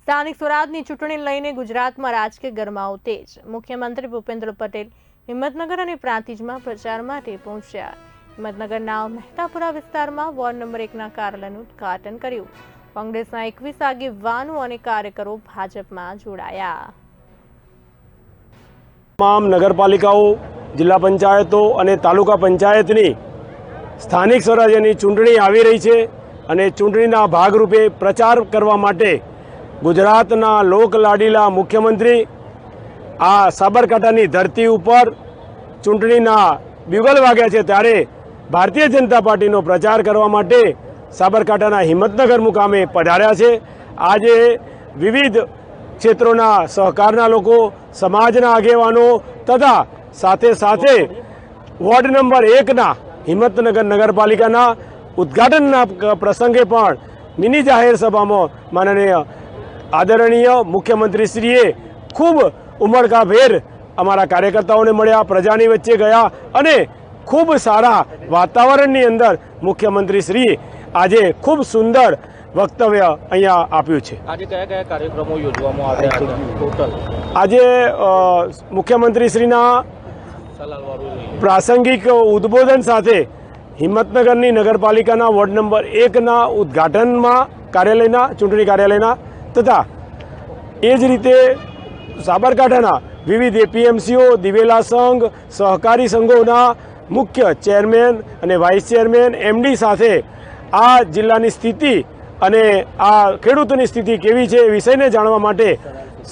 સ્થાનિક સ્વરાજની ચૂંટણી લઈને ગુજરાતમાં રાજકીય ગરમાવો તેજ। મુખ્યમંત્રી ભૂપેન્દ્ર પટેલ હિંમતનગર અને પ્રાંતિજમાં પ્રચાર માટે પહોંચ્યા। હિંમતનગરના મહેતાપુરા વિસ્તારમાં વોર્ડ નંબર 1ના કાર્યાલયનું ઉદ્ઘાટન કર્યું। કોંગ્રેસના 21 આગેવાનો અને કાર્યકરો ભાજપમાં જોડાયા। તમામ નગરપાલિકાઓ, જિલ્લા પંચાયતો અને તાલુકા પંચાયતની સ્થાનિક સ્વરાજ્યની ચૂંટણી આવી રહી છે અને ચૂંટણીના ભાગરૂપે પ્રચાર કરવા માટે ગુજરાતના લોકલાડીલા મુખ્યમંત્રી આ સાબરકાંઠાની ધરતી ઉપર ચૂંટણીના બ્યુગલ વાગ્યા છે ત્યારે ભારતીય જનતા પાર્ટીનો પ્રચાર કરવા માટે સાબરકાંઠાના હિંમતનગર મુકામે પધાર્યા છે। આજે વિવિધ ક્ષેત્રોના સહકારના લોકો, સમાજના આગેવાનો તથા સાથે સાથે વોર્ડ નંબર 1ના હિંમતનગર નગરપાલિકાના ઉદ્ઘાટનના પ્રસંગે પણ મિની જાહેર સભામાં માનનીય આદરણીય મુખ્યમંત્રીશ્રીએ ખૂબ ઉમળકાભેર અમારા કાર્યકર્તાઓને મળ્યા, પ્રજાની વચ્ચે ગયા અને ખૂબ સારા વાતાવરણની અંદર મુખ્યમંત્રીશ્રીએ આજે ખૂબ સુંદર વક્તવ્ય અહીંયા આપ્યું છે। આજે કયા કયા કાર્યક્રમો યોજવામાં આવ્યા હતા ટોટલ? આજે મુખ્યમંત્રીશ્રીના પ્રાસંગિક ઉદ્બોધન સાથે હિંમતનગરની નગરપાલિકાના વોર્ડ નંબર 1ના ઉદ્ઘાટનમાં કાર્યાલયના ચૂંટણી કાર્યાલયના તથા એ જ રીતે સાબરકાંઠાના વિવિધ એપીએમસીઓ, દિવેલા સંઘ, સહકારી સંઘોના મુખ્ય ચેરમેન અને વાઇસ ચેરમેન, એમડી સાથે આ જિલ્લાની સ્થિતિ અને આ ખેડૂતોની સ્થિતિ કેવી છે એ વિષયને જાણવા માટે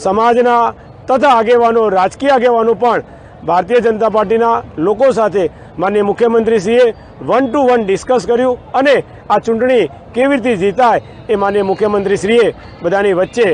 સમાજના તથા આગેવાનો, રાજકીય આગેવાનો પણ ભારતીય જનતા પાર્ટીના લોકો સાથે માનનીય મુખ્યમંત્રીશ્રીએ 1 to 1 ડિસ્કસ કર્યું અને આ ચૂંટણી કેવી રીતે જીતાય એ માનનીય મુખ્યમંત્રીશ્રીએ બધાની વચ્ચે